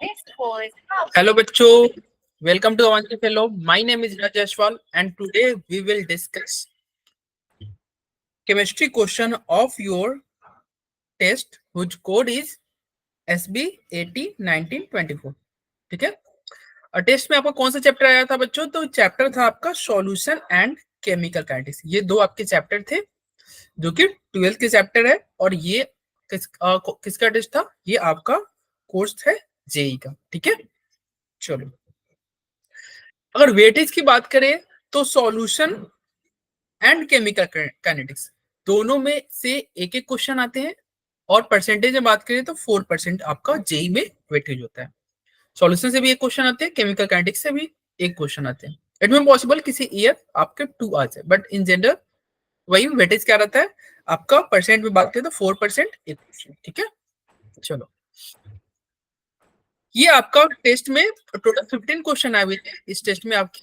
Hello bachcho, welcome to Avanti Fellow. My name is Raj Ashwal and today we will discuss chemistry question of your test whose code is SB 801924. ठीक है। और test में आपका कौन सा chapter आया था बच्चों? तो चैप्टर था आपका सॉल्यूशन एंड केमिकल काइनेटिक्स। ये दो आपके चैप्टर थे जो कि 12th के चैप्टर है और ये किसका टेस्ट था? ये आपका कोर्स है जेई का। ठीक है, चलो अगर वेटेज की बात करें तो सॉल्यूशन एंड केमिकल काइनेटिक्स दोनों में से एक एक क्वेश्चन आते हैं और परसेंटेज में बात करें तो 4% आपका जेई में वेटेज होता है। सॉल्यूशन से भी एक क्वेश्चन आते हैं, केमिकल काइनेटिक्स से भी एक क्वेश्चन आते हैं। इट में पॉसिबल किसी ईयर आपके 2 आ जाए, बट इन जनरल वही वेटेज क्या रहता है आपका। परसेंट में बात करें तो 4% एक क्वेश्चन। ठीक है, चलो ये आपका टेस्ट में टोटल 15 क्वेश्चन आए हुए थे इस टेस्ट में आपके।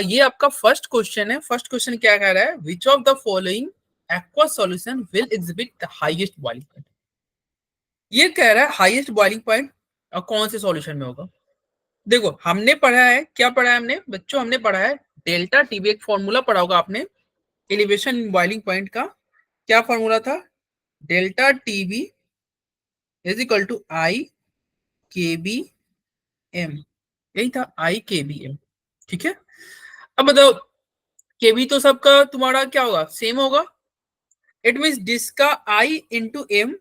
ये आपका फर्स्ट क्वेश्चन है। फर्स्ट क्वेश्चन क्या कह रहा है? Which of the following aqua solution will exhibit the highest boiling point. ये कह रहा है हाईएस्ट बॉइलिंग पॉइंट और कौन से सॉल्यूशन में होगा। देखो हमने पढ़ा है, क्या पढ़ा है हमने बच्चों? हमने पढ़ा है डेल्टा टीबी, एक फॉर्मूला पढ़ा होगा आपने एलिवेशन इन बॉइलिंग पॉइंट का। क्या फॉर्मूला था? Delta TB is equal to I K B M. यही था, आई के बी एम। ठीक है, अब बताओ केबी तो सबका तुम्हारा क्या होगा? सेम होगा। इट मीन जिसका आई इंटू एम,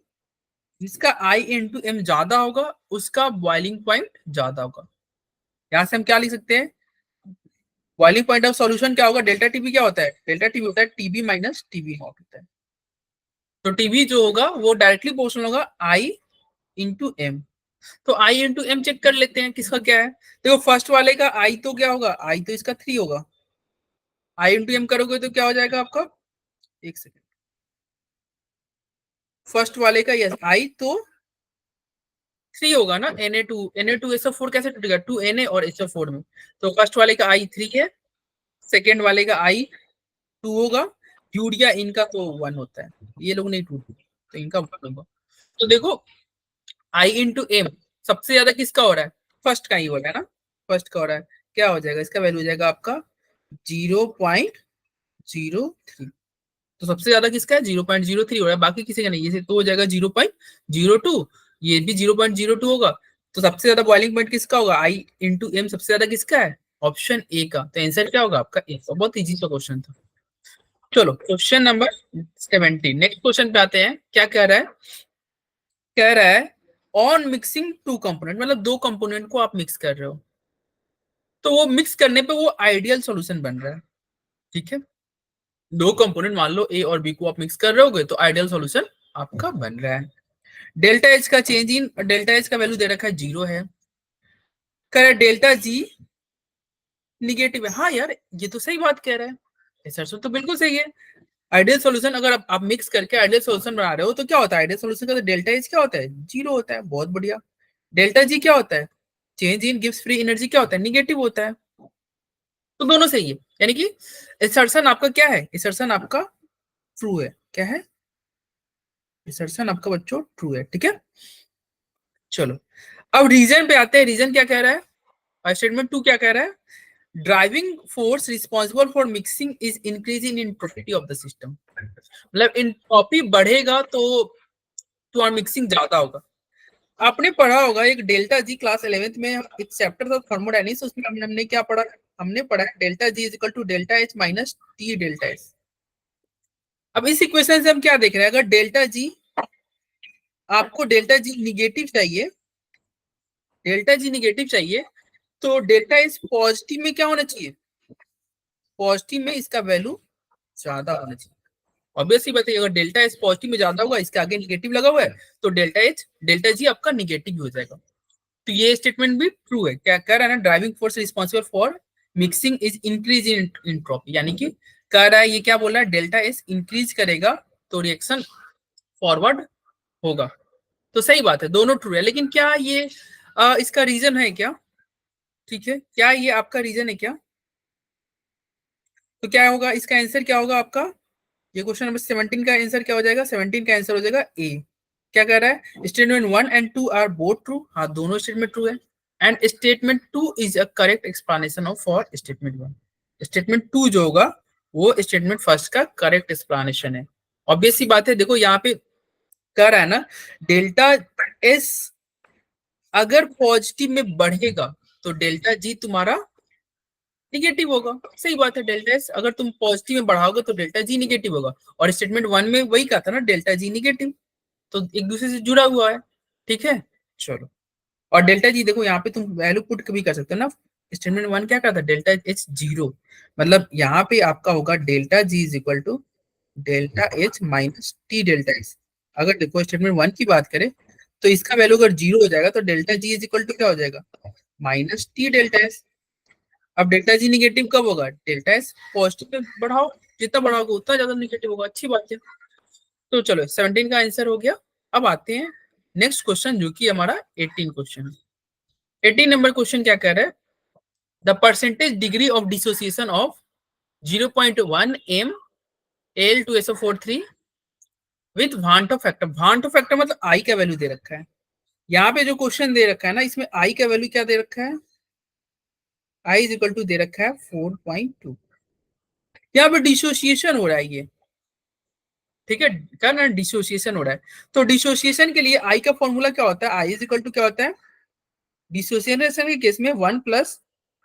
जिसका आई इंटू एम ज्यादा होगा उसका बॉइलिंग पॉइंट ज्यादा होगा। यहां से हम क्या लिख सकते हैं? बॉइलिंग पॉइंट ऑफ सॉल्यूशन क्या होगा? डेल्टा टीबी क्या होता है? डेल्टा टीबी होता है टीबी माइनस टीबी नॉट होता है। तो टीबी जो होगा वो डायरेक्टली प्रोपोर्शनल होगा आई इंटू एम। तो आई इंटू एम चेक कर लेते हैं किसका क्या है। देखो फर्स्ट वाले का आई तो क्या होगा? आई तो इसका 3 होगा। आई इंटू एम करोगे तो क्या हो जाएगा आपका? एक सेकेंड, फर्स्ट वाले का यस आई तो 3 होगा ना। Na2 कैसे टूटेगा? 2Na और HO4 में। तो फर्स्ट वाले का आई 3 है, सेकेंड वाले का आई 2 होगा। यूरिया इनका तो 1 होता है, ये लोग नहीं टूटते तो इनका 1 होगा। तो देखो आई इंटू एम सबसे ज्यादा किसका हो रहा है? फर्स्ट का ही हो रहा है ना। फर्स्ट का हो रहा है, क्या हो जाएगा? इसका वैल्यू हो जाएगा आपका 0.03। तो सबसे ज्यादा किसका है? 0.03 हो रहा है, बाकी किसी का नहीं। ये तो हो जाएगा 0.02, ये भी 0.02 होगा। तो सबसे ज्यादा बॉइलिंग पॉइंट किसका होगा? आई इंटू एम सबसे ज्यादा किसका है? ऑप्शन ए का। तो आंसर क्या होगा आपका? ए। बहुत इजी सा क्वेश्चन था। चलो क्वेश्चन नंबर 17, नेक्स्ट क्वेश्चन पे आते हैं। क्या कह रहा है? कह रहा है ऑन मिक्सिंग टू कंपोनेंट, मतलब दो कंपोनेंट को आप मिक्स कर रहे हो तो वो मिक्स करने पे वो आइडियल सॉल्यूशन बन रहा है। ठीक है, दो कंपोनेंट मान लो ए और बी को आप मिक्स कर रहे होगे तो आइडियल सॉल्यूशन आपका बन रहा है। डेल्टा एच का चेंज इन, डेल्टा एच का वैल्यू दे रखा है 0 है। कह रहा है डेल्टा जी निगेटिव है। हाँ यार ये तो सही बात कह रहा है, सर तो बिल्कुल सही है। आइडियल सॉल्यूशन अगर आप मिक्स करके आइडियल सॉल्यूशन बना रहे हो तो क्या होता है? आइडियल सॉल्यूशन का तो डेल्टा एच क्या होता है? 0 होता है। बहुत बढ़िया। डेल्टा जी क्या होता है? Change in gives free energy क्या होता है? निगेटिव होता है। तो दोनों सही है, यानी कि असर्शन आपका क्या है? असर्शन आपका ट्रू है। क्या है? असर्शन आपका बच्चों ट्रू है। ठीक है, चलो अब रीजन पे आते हैं। रीजन क्या कह रहा है? स्टेटमेंट 2 क्या कह रहा है? Driving force responsible for mixing is increasing in entropy of the system. मतलब एंट्रोपी बढ़ेगा तो तुम्हारा मिक्सिंग ज्यादा होगा। आपने पढ़ा होगा एक डेल्टा जी, क्लास 11th में एक चैप्टर था थर्मोडायनेमिक्स, उसमें हमने क्या पढ़ा? हमने पढ़ा delta G is equal to delta H minus T delta S. अब इस इक्वेशन से हम क्या देख रहे हैं? अगर डेल्टा जी, आपको डेल्टा जी निगेटिव चाहिए, डेल्टा जी निगेटिव चाहिए तो डेल्टा एस पॉजिटिव में क्या होना चाहिए? पॉजिटिव में इसका वैल्यू ज्यादा होना चाहिए। ऑब्वियसली बात है, अगर डेल्टा एस पॉजिटिव में ज्यादा होगा, इसके आगे निगेटिव लगा हुआ है तो डेल्टा एच, डेल्टा जी आपका निगेटिव हो जाएगा। तो ये स्टेटमेंट भी ट्रू है। क्या कह रहा है ना? Driving force responsible for mixing is increase in entropy, यानी कि कह रहा है ये क्या बोल रहा है? डेल्टा एस इंक्रीज करेगा तो रिएक्शन फॉरवर्ड होगा। तो सही बात है, दोनों ट्रू है। लेकिन क्या ये इसका रीजन है क्या? ठीक है, क्या ये आपका रीजन है क्या? तो क्या होगा इसका आंसर? क्या होगा आपका? ये क्वेश्चन नंबर 17 का आंसर क्या हो जाएगा? 17 का आंसर हो जाएगा ए। क्या कह रहा है, statement 1 and 2 are both true, हाँ दोनों स्टेटमेंट ट्रू है, and statement 2 is a correct explanation of for statement 1। Statement 2 जो होगा वो स्टेटमेंट फर्स्ट का करेक्ट एक्सप्लेनेशन है। ऑब्वियस सी बात है, देखो यहाँ पे कह रहा है ना, डेल्टा एस अगर पॉजिटिव में बढ़ेगा तो डेल्टा जी तुम्हारा निगेटिव होगा। सही बात है, डेल्टा एस अगर तुम पॉजिटिव में बढ़ाओगे तो डेल्टा जी निगेटिव होगा, और स्टेटमेंट 1 में वही कहा था ना, डेल्टा जी निगेटिव, तो एक दूसरे से जुड़ा हुआ है। ठीक है, चलो। और डेल्टा जी देखो यहाँ पे तुम वैल्यू पुट भी कर सकते हो ना, स्टेटमेंट 1 क्या करता है, डेल्टा एच जीरो, मतलब यहाँ पे आपका होगा delta G is equal to delta H minus T delta S. अगर देखो स्टेटमेंट 1 की बात करें तो इसका वैल्यू अगर जीरो हो जाएगा तो delta G is equal to क्या हो जाएगा, माइनस टी डेल्टा एस। अब डेल्टा जी निगेटिव कब होगा, डेल्टा एस पॉजिटिव पे बढ़ाओ, जितना बढ़ाओगे उतना ज्यादा निगेटिव होगा। अच्छी बात है। तो चलो 17 का आंसर हो गया। अब आते हैं नेक्स्ट क्वेश्चन जो कि हमारा 18 क्वेश्चन है। 18 नंबर क्वेश्चन क्या कह रहा है, the percentage degree of dissociation of 0.1 m Al2SO43 with वांटो फैक्टर। वांटो फैक्टर मतलब आई का वैल्यू दे रखा है। यहाँ पे जो क्वेश्चन दे रखा है ना, इसमें आई का वैल्यू क्या दे रखा है, आई इज इक्वल टू दे रखा है 4.2। यहाँ पे डिसोसिएशन हो रहा है ये, ठीक है, क्या ना डिसोसिएशन हो रहा है। तो डिसोसिएशन के लिए आई का फॉर्मूला क्या होता है, आई इज इक्वल टू क्या होता है, डिसोसिएशन के केस में 1 प्लस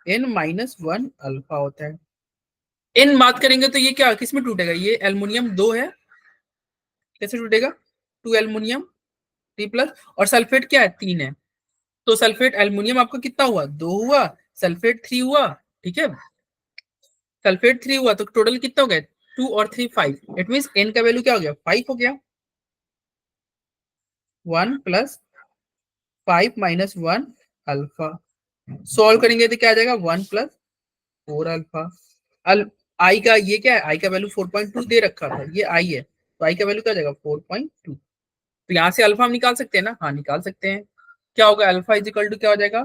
n माइनस 1 अल्फा होता है। n बात करेंगे तो ये क्या किस में टूटेगा, ये एल्युमिनियम 2 है, कैसे टूटेगा, 2 एल्युमिनियम 3 प्लस, और सल्फेट क्या है 3 है, तो सल्फेट एल्युमिनियम आपका कितना हुआ 2 हुआ, सल्फेट 3 हुआ। ठीक है, सल्फेट 3 हुआ तो टोटल कितना हो गया 2 और 3 5, इट मींस n का वैल्यू क्या हो गया 5 हो गया। 1 प्लस 5 माइनस 1 अल्फा, सॉल्व करेंगे तो क्या आ जाएगा 1 प्लस 4 अल्फा। आई का ये क्या है, आई का वैल्यू 4.2 दे रखा था, ये आई है, तो आई का वैल्यू क्या आ जाएगा 4.2। तो यहाँ से अल्फा हम निकाल सकते हैं ना, हाँ निकाल सकते हैं। क्या होगा, अल्फा इज इक्वल टू क्या हो जाएगा,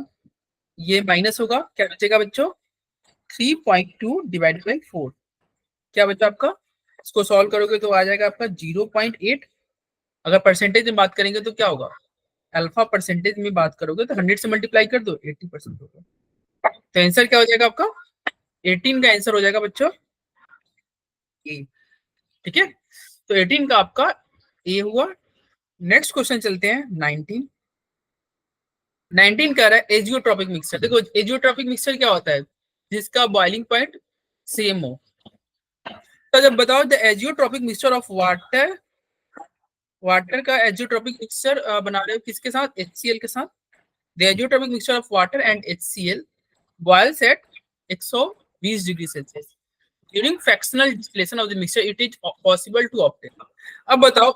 ये माइनस होगा, क्या बचेगा बच्चों 3.2 डिवाइडेड बाई 4, क्या बचा आपका, इसको सॉल्व करोगे तो आ जाएगा आपका 0.8। अगर परसेंटेज में बात करेंगे तो क्या होगा, अल्फा परसेंटेज में बात करोगे तो 100 से मल्टीप्लाई कर दो 80% होगा। तो आंसर क्या हो जाएगा आपका, 18 का आंसर हो जाएगा बच्चों ए। ठीक है, तो 18 का आपका ए हुआ। नेक्स्ट क्वेश्चन चलते हैं 19। 19 कह रहा है एजियोट्रॉपिक मिक्सचर। देखो एजियोट्रॉपिक मिक्सचर क्या होता है, जिसका बॉइलिंग पॉइंट सेम हो। तो जब बताओ the azeotropic mixture of water, water का एजियोट्रॉपिक मिक्सचर बना रहे हो किसके साथ, HCl के साथ। The azeotropic mixture of water and HCl boils at 120 degree Celsius during fractional distillation of the mixture it is possible to obtain. अब बताओ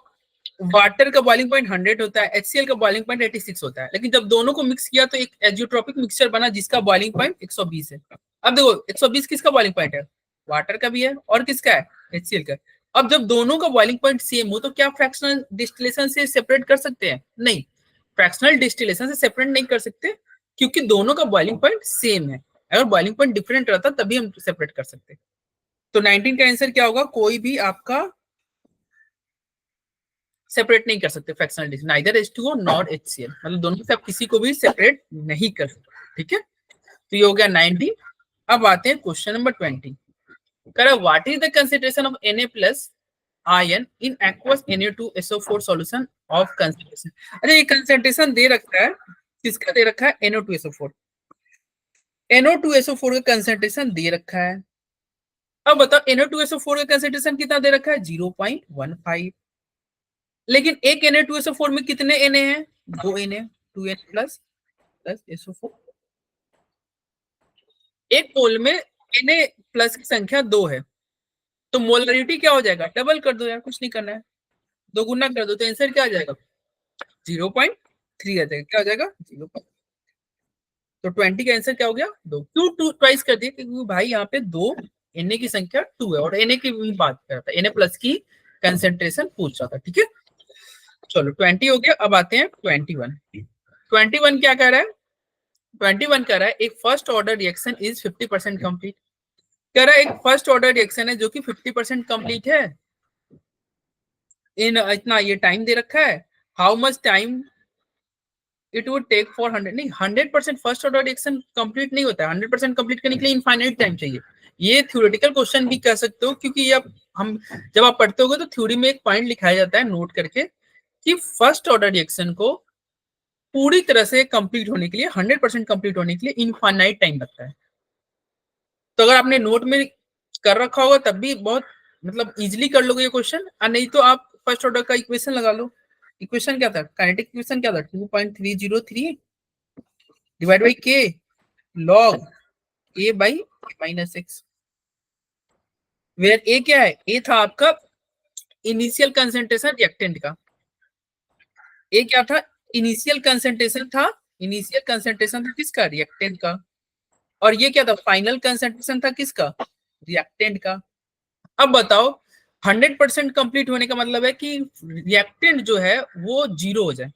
वाटर का बॉइलिंग पॉइंट 100 होता है, HCl का बॉइलिंग पॉइंट 86 होता है, लेकिन जब दोनों को मिक्स किया तो एक एजियोट्रॉपिक मिक्सचर बना जिसका बॉइलिंग पॉइंट 120 है। अब देखो 120 किसका बॉइलिंग पॉइंट है, वाटर का भी है और किसका है, HCl का। अब जब दोनों का बॉइलिंग पॉइंट सेम हो तो क्या फ्रैक्शनल डिस्टिलेशन से सेपरेट कर सकते हैं, नहीं, फ्रैक्शनल डिस्टिलेशन से सेपरेट नहीं कर सकते, क्योंकि दोनों का बॉइलिंग पॉइंट सेम है। अगर बॉइलिंग पॉइंट डिफरेंट रहता तभी हम सेपरेट कर सकते। तो 19 का आंसर क्या होगा, कोई भी आपका सेपरेट नहीं कर सकते fractional distillation, neither H2O nor HCl, मतलब दोनों से आप किसी को भी सेपरेट नहीं कर सकते। ठीक है, तो ये हो गया 19। अब आते हैं क्वेश्चन नंबर 20। कह what is the concentration of Na plus ion in aqueous Na2SO4 solution of concentration. अरे ये कंसंट्रेशन दे रखा है, किसका दे रखा है, NO2SO4। NO2SO4 का कंसंट्रेशन दे रखा है। अब बताओ NO2SO4 का कंसंट्रेशन कितना दे रखा है 0.15, लेकिन एक Na2SO4 में कितने Na हैं, 2 Na, 2Na प्लस SO4। एक मोल में Na प्लस की संख्या 2 है, तो मोलरिटी क्या हो जाएगा, डबल कर दो यार, कुछ नहीं करना है, 2 गुना कर दो, तो आंसर क्या आ जाएगा 0.3 आ जाएगा। क्या हो जाएगा 0, तो 20 का आंसर क्या हो गया 2। क्यों 2 ट्वाइस कर दिया, क्योंकि भाई यहाँ पे 2 Na की संख्या 2 है और Na की भी बात कर रहा था, Na प्लस की कंसेंट्रेशन पूछ रहा था। ठीक है, चलो 20 हो गया। अब आते हैं 21। 21 क्या कह रहा है, 21 कह रहा है एक first order reaction is 50% complete. कह रहा है एक फर्स्ट ऑर्डर रिएक्शन है जो कि 50% कंप्लीट है इन इतना ये टाइम दे रखा है how much time it would take for 100, नहीं 100% फर्स्ट ऑर्डर रिएक्शन कंप्लीट नहीं होता है, 100% कंप्लीट करने के लिए इनफाइनाइट टाइम चाहिए। ये थ्योरेटिकल क्वेश्चन भी कह सकते हो, क्योंकि ये हम जब आप पढ़ते होगे तो थ्योरी में एक पॉइंट लिखाया जाता है नोट करके कि फर्स्ट ऑर्डर रिएक्शन को पूरी तरह से कंप्लीट होने के लिए, 100% कंप्लीट होने के लिए इनफाइनाइट टाइम लगता है। तो अगर आपने नोट में कर रखा होगा तब भी बहुत मतलब इजीली कर लोगे ये क्वेश्चन, और नहीं तो आप फर्स्ट ऑर्डर का इक्वेशन लगा लो। इक्वेशन क्या था, काइनेटिक इक्वेशन क्या था, 2.303 divide by K log A by minus X, where A क्या है, ए था आपका इनिशियल कंसेंट्रेशन रिएक्टेंट का। ए क्या था, इनिशियल कंसेंट्रेशन था, इनिशियल कंसेंट्रेशन था किसका, रिएक्टेंट का। और ये क्या था, फाइनल कंसेंट्रेशन था किसका, रिएक्टेंट का। अब बताओ 100% कंप्लीट होने का मतलब है कि रिएक्टेंट जो है वो जीरो हो जाए।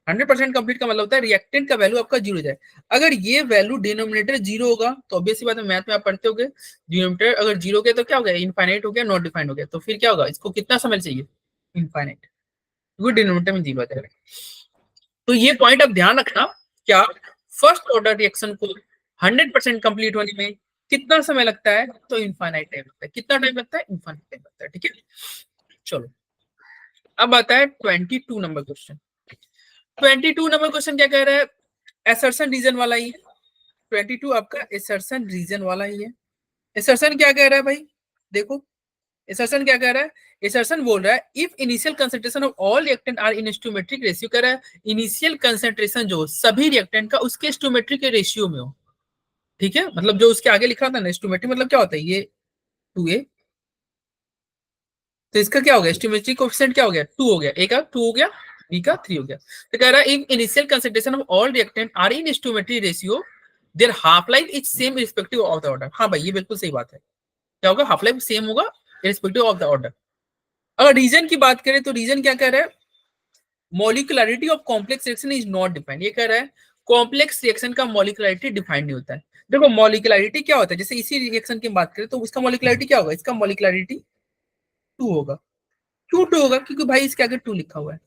100% कंप्लीट का मतलब होता है रिएक्टेंट का वैल्यू आपका जीरो हो जाए। अगर ये वैल्यू डिनोमिनेटर जीरो होगा तो ऑब्वियस सी बात है, मैथ में आप पढ़ते होगे डिनोमिनेटर अगर जीरो गया तो क्या हो गया, इनफाइनाइट हो गया, नॉट डिफाइंड हो गया। तो फिर क्या होगा, इसको कितना समय चाहिए, इनफाइनाइट, क्योंकि डिनोमिनेटर में जीरो आ जाएगा। तो ये पॉइंट आप ध्यान रखना, क्या फर्स्ट ऑर्डर रिएक्शन को 100% कंप्लीट होने में कितना समय लगता है, तो इनफाइनाइट टाइम लगता है। कितना टाइम लगता है, इनफाइनाइट टाइम लगता है। ठीक है, चलो अब आता है 22 नंबर क्वेश्चन। 22 नंबर क्वेश्चन क्या कह रहा है, एसर्शन रीजन वाला ही है। 22 आपका एसर्शन रीजन वाला ही है। एसर्शन क्या कह रहा है भाई, देखो एसर्शन क्या कह रहा है, एसर्शन बोल रहा है if initial concentration of all reactant are in stoichiometric ratio, कह रहा है इनिशियल कंसंट्रेशन जो सभी रिएक्टेंट का उसके स्टोमेट्रिक के रेशियो में हो। ठीक है, मतलब जो उसके आगे लिखा था ना स्टोमेट्रिक, मतलब क्या होता है, ये 2a, तो इसका क्या हो गया, स्टोमेट्रिक कोएफिशिएंट क्या हो गया, 2 हो गया, ए का 2 हो गया, बी का 3 हो गया। तो कह रहा है if initial concentration of all reactant are in stoichiometric ratio there half life is same respective of the order. हाँ भाई ये बिल्कुल सही बात है, क्या होगा, हाफ लाइफ सेम होगा रिस्पेक्टिव ऑफ द ऑर्डर। अगर रीजन की बात करें तो रीजन क्या कह रहा है, molecularity of complex reaction is not defined. ये कह रहा है कॉम्प्लेक्स रिएक्शन का मॉलिक्युलरिटी डिफाइंड नहीं होता है। देखो मॉलिक्युलरिटी क्या होता है, जैसे इसी रिएक्शन की बात करें तो उसका मॉलिक्युलरिटी क्या होगा, इसका मॉलिक्युलरिटी 2 होगा। क्यों 2 होगा, क्योंकि भाई इसके आगे 2 लिखा हुआ है।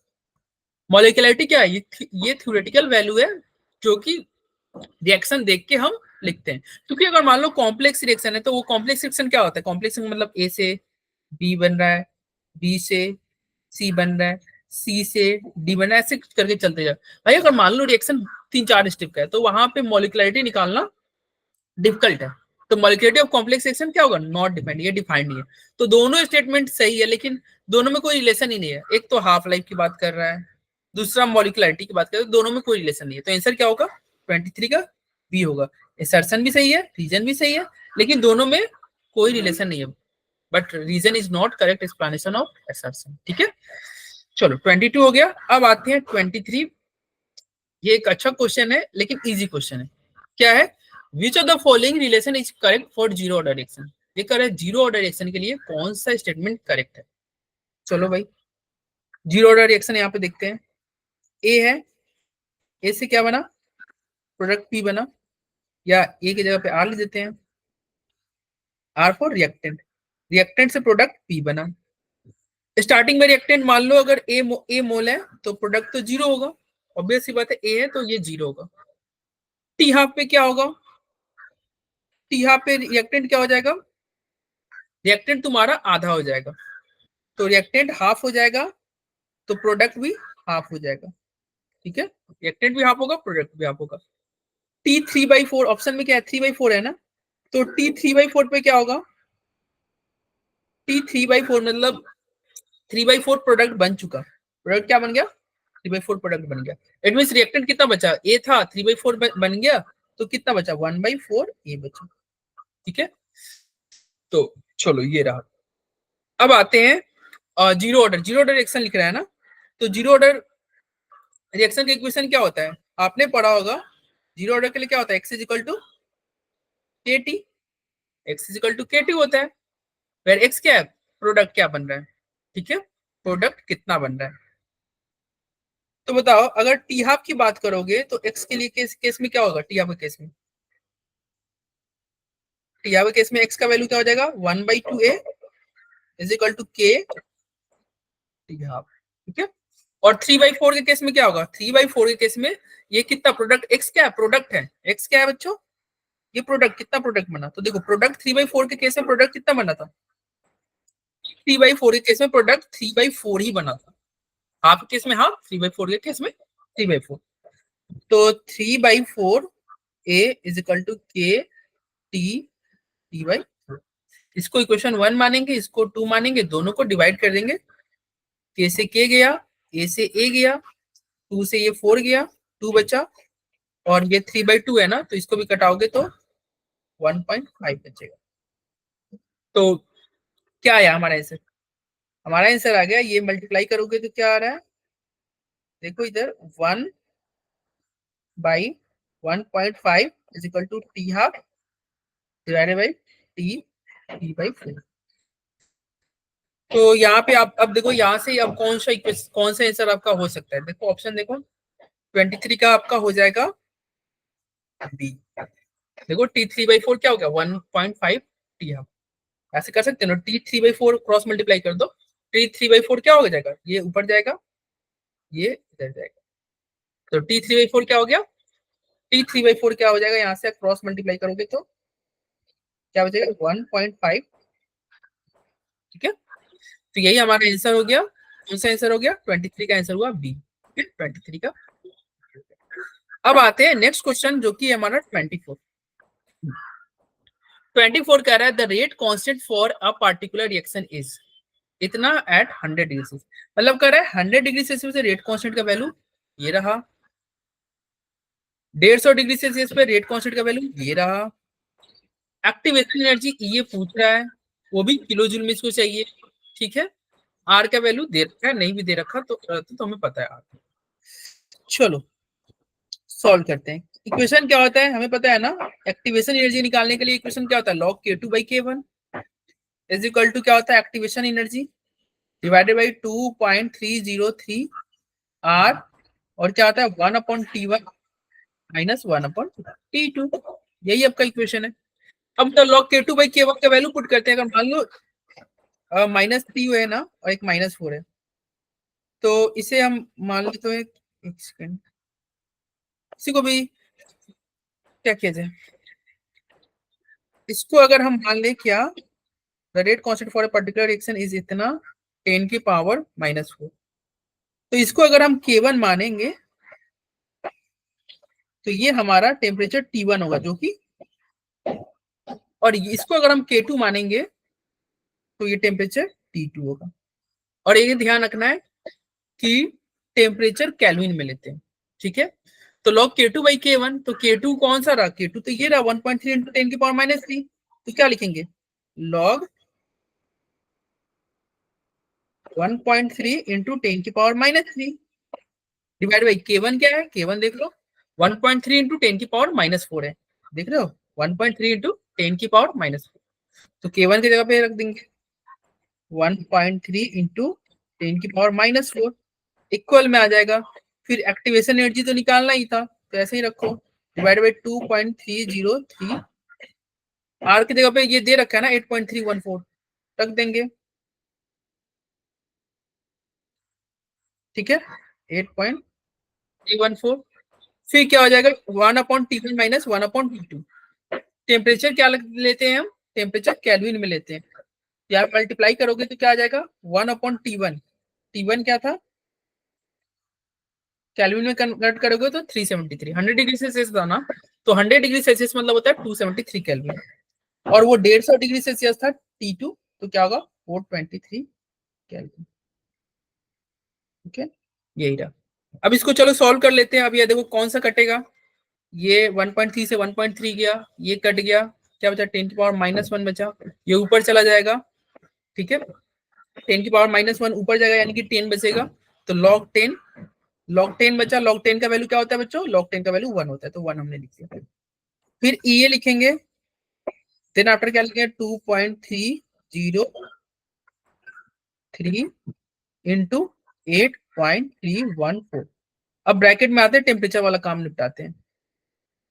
मॉलिक्युलरिटी क्या है, ये थ्योरेटिकल वैल्यू है जो कि रिएक्शन देख के हम लिखते हैं। क्योंकि अगर मान लो कॉम्प्लेक्स रिएक्शन है तो वो कॉम्प्लेक्स रिएक्शन क्या होता है, कॉम्प्लेक्स मतलब ए से बी बन रहा है, बी से सी बन रहा है, सी से डी बन रहा है, ऐसे करके चलते जाए। भाई अगर मान लो रिएक्शन 3-4 स्टेप का है तो वहां पे मॉलिक्युलरिटी निकालना डिफिकल्ट है। तो मॉलिक्युलरिटी ऑफ कॉम्प्लेक्स रिएक्शन क्या होगा, नॉट डिफाइंड, ये डिफाइंड नहीं है। तो दोनों स्टेटमेंट सही है, लेकिन दोनों में कोई रिलेशन ही नहीं है। एक तो हाफ लाइफ की बात कर रहा है, दूसरा मॉलिक्युलरिटी की बात कर रहा है, दोनों में कोई रिलेशन नहीं है। तो आंसर क्या होगा, 23 का बी होगा। असर्शन भी सही है, रीजन भी सही है, लेकिन दोनों में कोई रिलेशन नहीं है। But reason is not correct explanation of assertion. ठीक है, चलो 22 हो गया। अब आते हैं 23। ये एक अच्छा क्वेश्चन है लेकिन इजी क्वेश्चन है। क्या है, which of the following relation is correct for zero order reaction. ये कर रहा है जीरो ऑर्डर रिएक्शन के लिए कौन सा स्टेटमेंट करेक्ट है। चलो भाई जीरो ऑर्डर रिएक्शन यहाँ पे देखते हैं। ए है, ए से क्या बना, प्रोडक्ट पी बना, या ए की जगह पे आर लिख देते हैं, आर फॉर रिएक्टेंट, रिएक्टेंट से प्रोडक्ट पी बना। स्टार्टिंग में रिएक्टेंट मान लो अगर ए मोल है तो प्रोडक्ट तो जीरो होगा, ऑब्वियस सी बात है, ए है तो ये जीरो होगा। टी हाफ पे क्या होगा, टी हाफ पे रिएक्टेंट क्या हो जाएगा, रिएक्टेंट तुम्हारा आधा हो जाएगा, तो रिएक्टेंट हाफ हो जाएगा तो प्रोडक्ट भी हाफ हो जाएगा। ठीक है, रिएक्टेंट भी हाफ होगा, प्रोडक्ट भी हाफ होगा। टी 3/4 ऑप्शन में क्या है, 3/4 है ना, तो टी 3/4 पे क्या होगा, टी 3/4 मतलब 3/4 प्रोडक्ट बन चुका, प्रोडक्ट क्या बन गया, 3/4 प्रोडक्ट बन गया। इट मीन रिएक्टेंट कितना बचा, ए था 3/4 बन गया, तो कितना बचा 1/4 ए बचा। ठीक है, तो चलो ये रहा। अब आते हैं zero order, zero order reaction लिख रहा है ना, तो जीरो ऑर्डर रिएक्शन का इक्वेशन क्या होता है, आपने पढ़ा होगा। जीरो ऑर्डर के लिए क्या होता है, X is equal to K T, X is equal to K T होता है। फिर एक्स क्या है, प्रोडक्ट क्या बन रहा है। ठीक है, प्रोडक्ट कितना बन रहा है। तो बताओ अगर टी हाफ की बात करोगे तो एक्स के लिए केस में क्या होगा, टी हाफ के केस में, टी हाफ के केस में एक्स का वैल्यू क्या हो जाएगा, 1/2a is equal to K T half. ठीक है, और 3/4 के केस में क्या होगा, 3/4 के केस में ये कितना प्रोडक्ट, एक्स क्या है, प्रोडक्ट है, एक्स क्या है बच्चों, ये प्रोडक्ट, कितना प्रोडक्ट बना, तो देखो प्रोडक्ट 3/4 के केस में प्रोडक्ट कितना बना था, 3/4 के केस में प्रोडक्ट 3/4 ही बना था, हाफ के केस में हाफ, 3/4 के केस में 3/4, तो 3/4 ए is equal to K T T/4। इसको इक्वेशन 1 मानेंगे, इसको 2 मानेंगे, दोनों को डिवाइड कर देंगे, के से के गया, ए से ए गया, 2 से ये 4 गया, 2 बचा, और ये 3/2 है ना, तो इसको भी कटाओगे तो 1.5 बचेगा। तो क्या आया हमारा आंसर, हमारा आंसर आ गया, ये मल्टीप्लाई करोगे तो क्या आ रहा है, देखो इधर 1/1.5 is equal to T half divided by T/4। तो यहाँ पे आप अब देखो, यहाँ से अब कौन सा आंसर आपका हो सकता है, देखो ऑप्शन देखो, 23 का आपका हो जाएगा बी। देखो T3/4 क्या हो गया, 1.5 टी हाफ, ऐसे कर सकते हैं ना, T3/4 क्रॉस मल्टीप्लाई कर दो, T3/4 क्या हो जाएगा, ये ऊपर जाएगा, ये इधर जाएगा, तो T3/4 क्या हो गया, T3/4 क्या हो जाएगा, यहाँ से क्रॉस मल्टीप्लाई करोगे तो क्या हो जाएगा 1.5, ठीक है, तो यही हमारा आंसर हो गया, कौन सा आंसर हो गया, 23 का आंसर हुआ बी, 23 का। अब आते हैं नेक्स्ट क्वेश्चन जो कि हमारा 24 कह रहा है the rate constant for a particular reaction is इतना एट 100 डिग्री सेल्सियस, मतलब कह रहा है 100 डिग्री सेल्सियस से रेट कांस्टेंट का वैल्यू ये रहा, 150 डिग्री सेल्सियस पे रेट कांस्टेंट का वैल्यू ये रहा, एक्टिवेशन एनर्जी ये पूछ रहा है, वो भी किलो जूल में इसको चाहिए, ठीक है, आर का वैल्यू दे रखा है, नहीं भी दे रखा तो हमें पता है आर। चलो सॉल्व करते हैं, इक्वेशन क्या होता है हमें पता है ना, एक्टिवेशन एनर्जी निकालने के लिए इक्वेशन क्या होता है, log K2/K1 is equal to क्या होता है, activation energy divided by 2.303 R, और क्या होता है 1/T1 माइनस 1/T2, यही आपका इक्वेशन है। अब तो log K2/K1 का वैल्यू पुट करते हैं, अगर मान लो -3 है ना और एक -4 है, तो इसे हम मान लेते हैं, एक सेकेंड, इसी को भी क्या किया जाए, इसको अगर हम मान लें क्या, the rate constant for a particular reaction is इतना 10 की पावर -4, तो इसको अगर हम K1 मानेंगे तो ये हमारा टेम्परेचर T1 होगा, जो कि, और इसको अगर हम K2 मानेंगे तो ये टेम्परेचर T2 होगा, और ये ध्यान रखना है कि टेम्परेचर केल्विन में लेते हैं, ठीक है, तो log K2/K1, तो K2 कौन सा रहा, K2 तो ये रहा 1.3 इंटू 10 की पावर -3, तो क्या लिखेंगे log 1.3 इंटू 10 की पावर -3 डिवाइड बाई K1 क्या है, K1 देख लो 1.3 इंटू 10 की पावर -4 है, देख रहे हो 1.3 इंटू 10 की पावर -4, तो K1 की जगह पे रख देंगे 1.3 इंटू 10 की पावर -4 इक्वल में आ जाएगा, फिर एक्टिवेशन एनर्जी तो निकालना ही था, तो ऐसे ही रखो डिवाइड बाई 2.303, आर की जगह पे ये दे रखा है ना 8.314, रख देंगे, ठीक है 8.314, फिर क्या हो जाएगा 1/T1 माइनस 1/T2, टेम्परेचर क्या लेते हैं हम, टेम्परेचर केल्विन में लेते हैं, यार मल्टीप्लाई करोगे तो क्या आ जाएगा 1/T1, T1 क्या था, केल्विन में कन्वर्ट करोगे तो 373, 100 डिग्री सेल्सियस था ना, तो 100 डिग्री सेल्सियस मतलब होता है 273 केल्विन, और वो 150 डिग्री सेल्सियस था T2, तो क्या होगा 423 केल्विन, ठीक है, यही रहा। अब इसको चलो सॉल्व कर लेते हैं, अब ये देखो कौन सा कटेगा, ये 1.3 से 1.3 गया, ये कट गया, क्या बचा 10 की पावर -1 बचा, ये ऊपर चला जाएगा, ठीक है 10 की पावर -1 ऊपर जाएगा, यानी कि 10 बचेगा, तो log 10 बचा, log 10 का वैल्यू क्या होता है बच्चों, log 10 का वैल्यू 1 होता है, तो 1 हमने लिख दिया, फिर ये लिखेंगे, देन आफ्टर क्या लिखेंगे 2.3003 इंटू 8.314, अब ब्रैकेट में आते हैं टेम्परेचर वाला काम निपटाते हैं,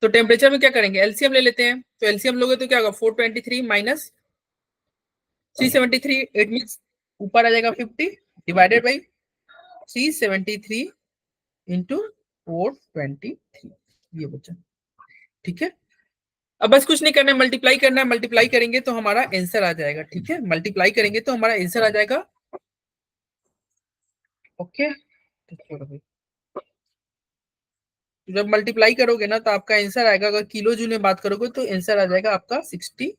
तो टेम्परेचर में क्या करेंगे एलसीएम ले लेते हैं, तो एलसीएम लोगे तो क्या होगा 423 माइनस 373, इट मींस ऊपर आ जाएगा 50 डिवाइडेड बाई 373 इंटू 423, ये बच्चा। ठीक है, अब बस कुछ नहीं करना है, मल्टीप्लाई करना है। मल्टीप्लाई करेंगे तो हमारा आंसर आ जाएगा। ठीक है, मल्टीप्लाई करेंगे तो हमारा आंसर आ जाएगा। ओके, तो छोड़ो भाई। जब मल्टीप्लाई करोगे ना तो आपका आंसर आएगा, अगर किलो जूल में बात करोगे तो आंसर आ जाएगा आपका 60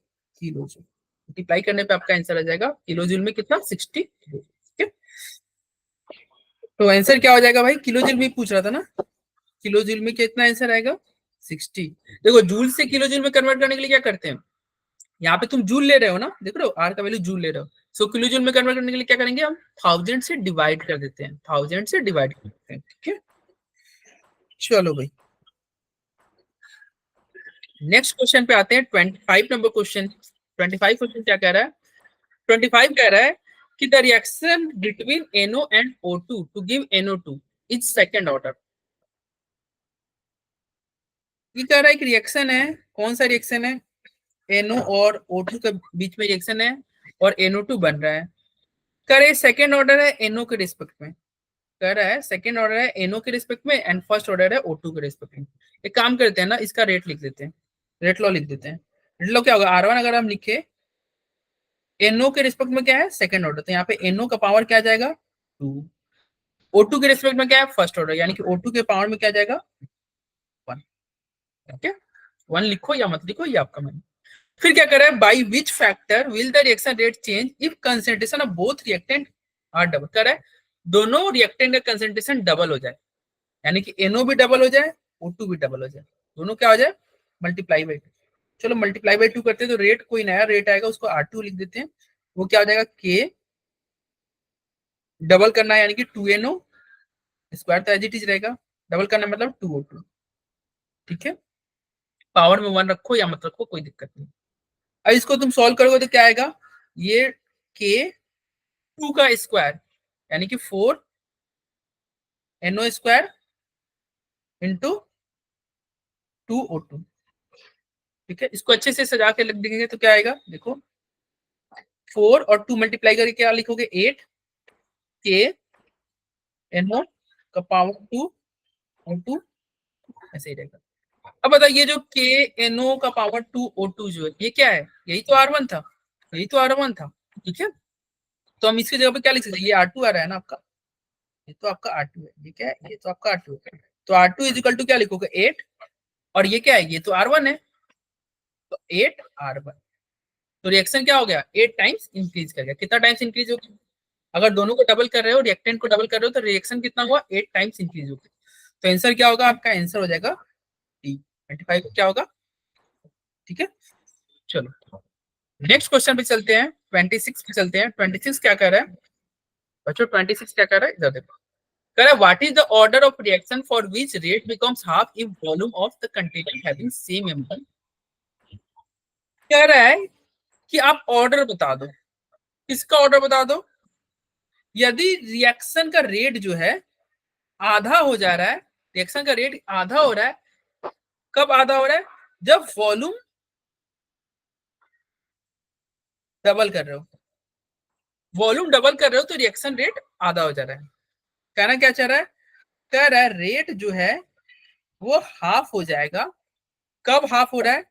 किलो जूल। मल्टीप्लाई करने पे आपका आंसर आ जाएगा किलो जूल में कितना, 60 किलो। ठीक है, तो आंसर क्या हो जाएगा भाई, किलो जूल में पूछ रहा था ना, किलो जूल में कितना आंसर आएगा, 60। देखो जूल से किलो जूल में कन्वर्ट करने के लिए क्या करते हैं, यहाँ पे तुम जूल ले रहे हो ना, देख रहे हो आर का वैल्यू जूल ले रहे हो, सो किलो जूल में कन्वर्ट करने के लिए क्या करेंगे हम, 1000 से डिवाइड कर देते हैं, 1000 से डिवाइड कर देते हैं। ठीक है, चलो भाई नेक्स्ट क्वेश्चन पे आते हैं। 25 नंबर क्वेश्चन। 25 क्वेश्चन क्या कह रहा है, 25 कह रहा है कि the reaction between NO and O2 to give NO2 is second order. ये कह रहा है कि रिएक्शन है, कौन सा रिएक्शन है, NO और O2 के बीच में रिएक्शन है और NO2 बन रहा है। कह रहे सेकंड ऑर्डर है NO के रिस्पेक्ट में, कह रहा है सेकंड ऑर्डर है NO के रिस्पेक्ट में एंड फर्स्ट ऑर्डर है O2 के रिस्पेक्ट में। एक काम करते हैं ना, इसका रेट लिख देते हैं, रेट लॉ लिख देते हैं। रेट लॉ क्या होगा, R1 अगर हम लिखे NO के रिस्पेक्ट में क्या है, सेकंड ऑर्डर, तो यहाँ पे NO का पावर क्या आ जाएगा, 2। O2 के रिस्पेक्ट में क्या है, फर्स्ट ऑर्डर, यानी कि O2 के पावर में क्या जाएगा, 1। ठीक है, 1 लिखो या मत लिखो, ये आपका मन। फिर क्या कर रहा है, by which factor will the reaction rate change if concentration of both reactant are double. कर रहा है दोनों रिएक्टेंट का कंसेंट्रेशन डबल हो जाए, यानी कि NO भी डबल हो जाए, O2 भी डबल हो जाए, दोनों क्या हो जाए, मल्टीप्लाई बाई 2। चलो मल्टीप्लाई बाई 2 करते हैं तो रेट, कोई नया रेट आएगा उसको R2 लिख देते हैं, वो क्या हो जाएगा, K डबल करना है यानी कि 2NO स्क्वायर, तो एज इट इज रहेगा, डबल करना मतलब 2O2। ठीक है, पावर में 1 रखो या मत रखो, कोई दिक्कत नहीं। अब इसको तुम सॉल्व करोगे तो क्या आएगा, ये K2 का स्क्वायर यानी कि 4NO स्क्वायर इंटू 2O2। ठीक है, इसको अच्छे से सजा के लिख देंगे तो क्या आएगा, देखो 4 और 2 मल्टीप्लाई करके क्या लिखोगे, 8KNO का पावर 2O2, ऐसे ही रहेगा। अब बताइए जो KNO का पावर 2O2 जो है ये क्या है, यही तो R1 था, यही तो R1 था। ठीक है, तो हम इसकी जगह पे क्या लिख सकते हैं, ये R2 आ रहा है ना आपका, ये तो आपका R2 है, ये क्या है, ये तो आपका R2 है, तो R2 इज इक्वल टू क्या लिखोगे, 8, और ये क्या है, ये तो R1 है, तो 8R1। तो रिएक्शन क्या हो गया, 8 टाइम्स इंक्रीज कर गया। कितना टाइम्स इंक्रीज हो गया, अगर दोनों को डबल कर रहे हो, रिएक्टेंट को डबल कर रहे हो, तो रिएक्शन कितना हुआ, 8 टाइम्स इंक्रीज हो गया। तो आंसर क्या होगा, आपका आंसर हो जाएगा डी, 25 क्या होगा। ठीक है, चलो नेक्स्ट क्वेश्चन पे चलते हैं, 26 पे चलते हैं। 26 क्या कर रहा है बच्चों, 26 क्या कर रहा है, इधर देखो, कह रहा है what is the order of reaction for which rate becomes half if volume of the container having same एमोल। कह रहा है कि आप ऑर्डर बता दो, किसका ऑर्डर बता दो, यदि रिएक्शन का रेट जो है आधा हो जा रहा है, रिएक्शन का रेट आधा हो रहा है, कब आधा हो रहा है, जब वॉल्यूम डबल कर रहे हो, वॉल्यूम डबल कर रहे हो तो रिएक्शन रेट आधा हो जा रहा है। कहना क्या चाह रहा है, कह रहा है रेट जो है वो हाफ हो जाएगा, कब हाफ हो रहा है,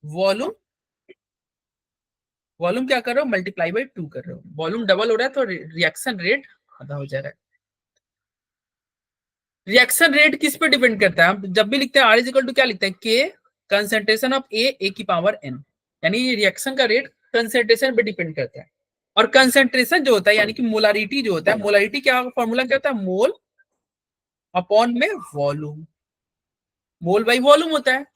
वॉल्यूम, वॉल्यूम क्या कर रहे हो, मल्टीप्लाई बाई 2 कर रहे हो, वॉल्यूम डबल हो रहा है तो रिएक्शन रेट आधा हो जा रहा है। रिएक्शन रेट किस पे डिपेंड करता है, हम जब भी लिखते हैं आर इज इक्वल टू क्या लिखते हैं, के कंसेंट्रेशन ऑफ ए की पावर एन, यानी रिएक्शन का रेट कंसेंट्रेशन पे डिपेंड करता है। और कंसेंट्रेशन जो होता है यानी कि मोलारिटी जो होता है, मोलारिटी क्या फॉर्मूला क्या होता है, मोल अपॉन में वॉल्यूम, मोल बाई वॉल्यूम होता है।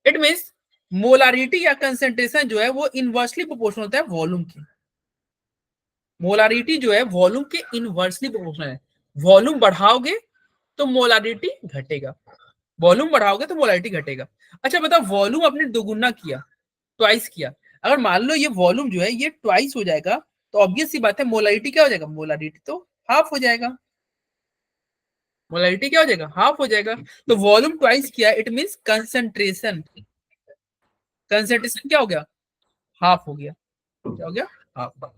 इट मींस मोलारिटी या कंसेंट्रेशन जो है वो इनवर्सली प्रोपोर्शनल होता है वॉल्यूम की, मोलारिटी जो है वॉल्यूम के इनवर्सली प्रोपोर्शनल है। वॉल्यूम बढ़ाओगे तो मोलारिटी घटेगा, वॉल्यूम बढ़ाओगे तो मोलारिटी घटेगा। अच्छा बताओ, वॉल्यूम आपने दोगुना किया, ट्वाइस किया, अगर मान लो ये वॉल्यूम जो है ये ट्वाइस हो जाएगा तो ऑब्वियस सी बात है मोलारिटी क्या हो जाएगा, मोलारिटी तो हाफ हो जाएगा, मोलारिटी क्या हो जाएगा, हाफ हो जाएगा। तो वॉल्यूम ट्वाइस किया, इट मींस कंसंट्रेशन, कंसंट्रेशन क्या हो गया, हाफ हो गया, क्या हो गया, हाफ।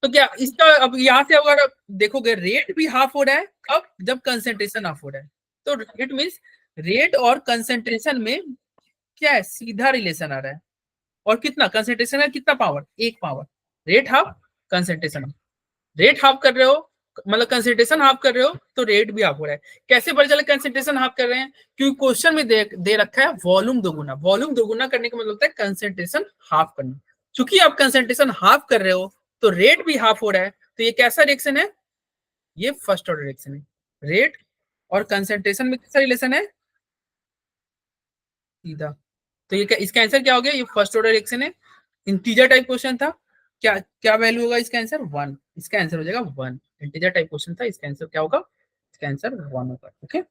तो क्या इसका अब यहाँ से अगर आप देखोगे रेट भी हाफ हो रहा है अब जब कंसेंट्रेशन हाफ हो रहा है, तो इट मीन्स रेट और कंसेंट्रेशन में क्या है, सीधा रिलेशन आ रहा है। और कितना कंसेंट्रेशन है, कितना पावर, एक power. Rate half, concentration half. Rate half कर रहे हो मतलब कंसेंट्रेशन हाफ कर रहे हो तो रेट भी हाफ हो रहा है। कैसे पता चला कंसेंट्रेशन हाफ कर रहे हैं, क्योंकि क्वेश्चन में दे रखा है वॉल्यूम दोगुना। वॉल्यूम दोगुना करने का मतलब होता है कंसेंट्रेशन हाफ करना। चूंकि आप कंसेंट्रेशन हाफ कर रहे हो तो रेट भी हाफ हो रहा है। तो ये कैसा रिएक्शन है, ये फर्स्ट ऑर्डर रिएक्शन है। रेट और कंसेंट्रेशन में कैसा रिलेशन है, सीधा। तो ये क्या, इसका आंसर क्या हो गया, ये फर्स्ट ऑर्डर रिएक्शन है। इंटीजर टाइप क्वेश्चन था, क्या क्या वैल्यू होगा इसका आंसर, 1। इसका आंसर हो जाएगा 1। इंटीजर टाइप क्वेश्चन था, इसका आंसर क्या होगा, इसका आंसर 1 होगा। ओके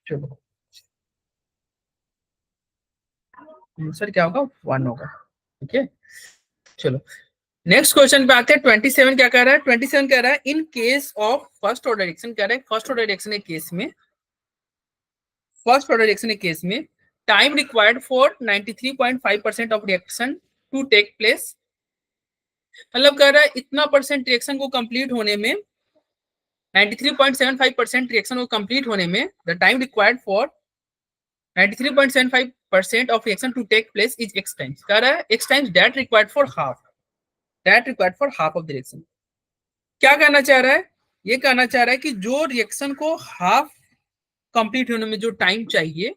चलो, आंसर क्या होगा, 1 होगा। ठीक है चलो, नेक्स्ट क्वेश्चन पे आते हैं। 27 क्या कह रहा है, 27 कह रहा है in case of first order reaction, कह रहा है फर्स्ट ऑर्डर रिएक्शन के केस में, फर्स्ट ऑर्डर रिएक्शन के केस में time required for 93.5% of reaction to take place. मतलब कह रहा है इतना परसेंट रिएक्शन को कंप्लीट होने में, 93.75% रिएक्शन को कंप्लीट होने में the time required for 93.75% of reaction to take place is x times. कह रहा है x times that required for half, that required for half of the reaction. क्या कहना चाह रहा है, ये कहना चाह रहा है कि जो रिएक्शन को हाफ कंप्लीट होने में जो टाइम चाहिए,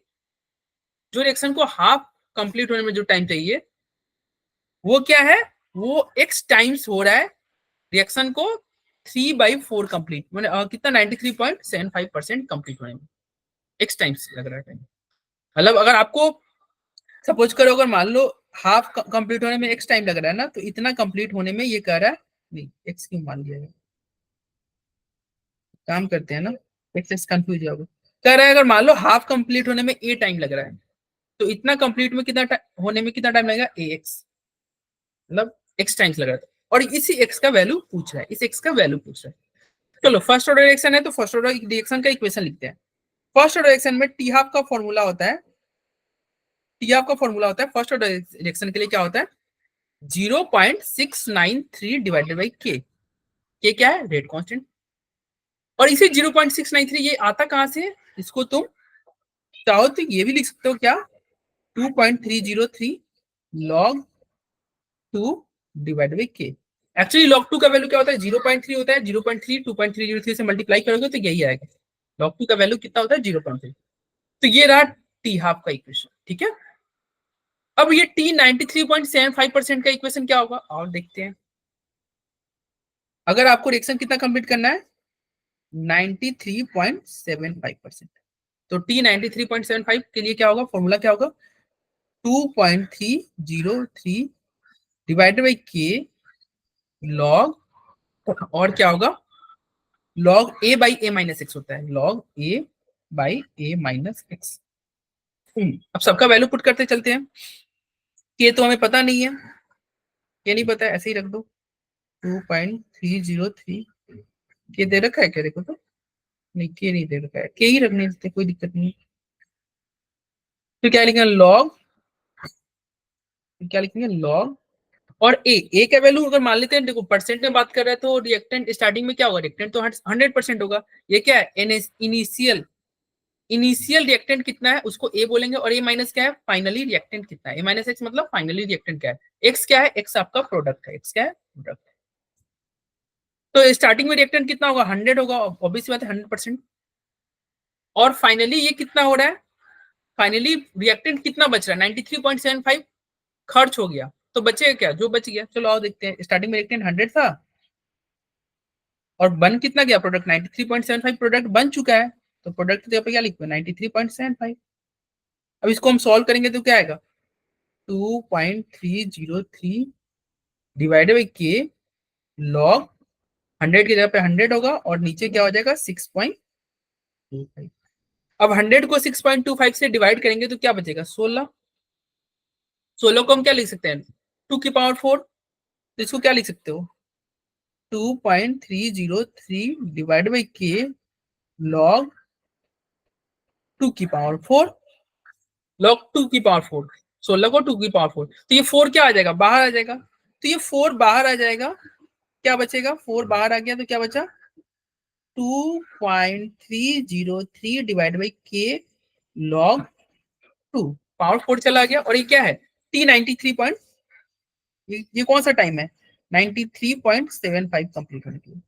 जो रिएक्शन को हाफ कंप्लीट होने में जो टाइम चाहिए वो क्या है, वो x टाइम्स हो रहा है रिएक्शन को 3/4 कंप्लीट, मतलब कितना 93.75% कंप्लीट होने में x टाइम्स लग रहा है टाइम। मतलब अगर आपको सपोज करो, अगर मान लो हाफ कंप्लीट होने में x टाइम लग रहा है ना, तो इतना कंप्लीट होने में ये कह रहा है, नहीं x क्यों मान लिया है, काम करते हैं ना, x कंफ्यूज होगा। कह रहा है अगर मान लो हाफ कंप्लीट होने में a टाइम लग रहा है, तो इतना कंप्लीट में कितना होने में कितना टाइम लगेगा, ax, मतलब x टाइम्स लग रहा है। और इसी x का वैल्यू पूछ रहा है, इस x का वैल्यू पूछ रहा है। चलो फर्स्ट ऑर्डर रिएक्शन है तो फर्स्ट ऑर्डर रिएक्शन का इक्वेशन लिखते हैं। फर्स्ट ऑर्डर रिएक्शन में टी हाफ का फॉर्मूला होता है, टी हाफ का फॉर्मूला होता है फर्स्ट ऑर्डर रिएक्शन के लिए क्या होता है, 0.693 डिवाइडेड बाई के क्या है, रेट कांस्टेंट। और इसे 0.693 ये आता कहां से, इसको तुम चाहो तो ये भी लिख सकते हो क्या, 2.303 log 2 डिवाइड बाई के। एक्चुअली log 2 का वैल्यू क्या होता है, 0.3 होता है, 0.3 2.303 से मल्टीप्लाई करोगे तो यही आएगा। log 2 का वैल्यू कितना होता है, 0.3। तो ये रहा टी हाफ का इक्वेशन। ठीक है, अब ये टी 93.75% का इक्वेशन क्या होगा, और देखते हैं। अगर आपको रिएक्शन कितना कंप्लीट करना है, 93.75%, तो टी 93.75 के लिए क्या होगा, फॉर्मूला क्या होगा, 2.303 डिवाइडेड बाई के लॉग, और क्या होगा, log A by A minus x होता है, log A by A minus x. अब सबका वैल्यू पुट करते चलते हैं। के तो हमें पता नहीं है, ये नहीं पता है, ऐसे ही रख दो 2.303। के दे रखा है क्या, देखो तो, नहीं के नहीं दे रखा है, के ही रखने देते, कोई दिक्कत नहीं। तो क्या लिखेंगे, लॉग, क्या लिखेंगे, लॉग, और ए का वैल्यू अगर मान लेते हैं, देखो परसेंट में बात कर रहे हैं तो रिएक्टेंट स्टार्टिंग में क्या होगा, रिएक्टेंट तो 100% होगा। ये क्या है, इनिशियल, इनिशियल रिएक्टेंट कितना है उसको ए बोलेंगे, और ए माइनस क्या है, फाइनली रिएक्टेंट कितना है, ए माइनस एक्स मतलब फाइनली रिएक्टेंट क्या है, एक्स क्या है, एक्स आपका प्रोडक्ट है, एक्स क्या है, प्रोडक्ट है। तो स्टार्टिंग में रिएक्टेंट कितना होगा, 100 होगा, ऑब्वियस बात है 100%। और फाइनली ये कितना हो रहा है, फाइनली रिएक्टेंट कितना बच रहा है, 93.75 खर्च हो गया, तो बचेगा क्या, जो बच गया। चलो आओ देखते हैं, स्टार्टिंग में रिएक्टेंट 100 था और बन कितना गया, प्रोडक्ट 93.75 प्रोडक्ट बन चुका है, तो प्रोडक्ट पे क्या लिखो, 93.75। अब इसको हम सॉल्व करेंगे तो क्या आएगा, 2.303 डिवाइडेड बाई के लॉग 100 की जगह पे 100 होगा, और नीचे क्या हो जाएगा, 6.25। अब 100 को 6.25 से डिवाइड करेंगे तो क्या बचेगा, 16। 16 को हम क्या लिख सकते हैं, 2 की पावर 4, तो इसको क्या लिख सकते हो, 2.303 डिवाइड बाई के लॉग 2 की पावर 4, लॉग 2 की पावर 4, 16 को 2 की पावर 4, तो ये 4 क्या आ जाएगा, बाहर आ जाएगा। तो ये 4 बाहर आ जाएगा, क्या बचेगा, 4 बाहर आ गया तो क्या बचा, 2.303 divide by K log 2, power 4 चला गया। और ये क्या है, T93 पॉइंट, ये कौन सा टाइम है, 93.75 कंप्लीट होने के लिए।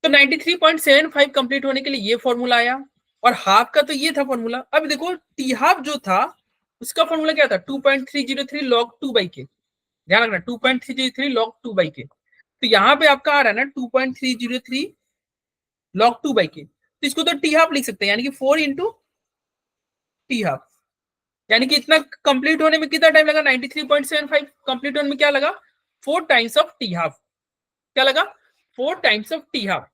तो 93.75 कंप्लीट होने के लिए ये फॉर्मूला आया, और हाफ का तो ये था फॉर्मूला। अब देखो टी हाफ जो था उसका फॉर्मूला क्या था, 2.303 लॉग 2 बाई के, ध्यान रखना 2.303 लॉग 2 बाई के। तो यहाँ पे आपका आ रहा है ना 2.303 लॉग 2 बाई के, तो इसको तो टी हाफ लिख सकते हैं, यानी कि 4 इंटू टी हाफ, यानी कि इतना कंप्लीट होने में कितना टाइम लगा, 93.75 कंप्लीट होने में क्या लगा, 4 टाइम्स ऑफ टी हाफ, क्या लगा, 4 टाइम्स ऑफ टी हाफ।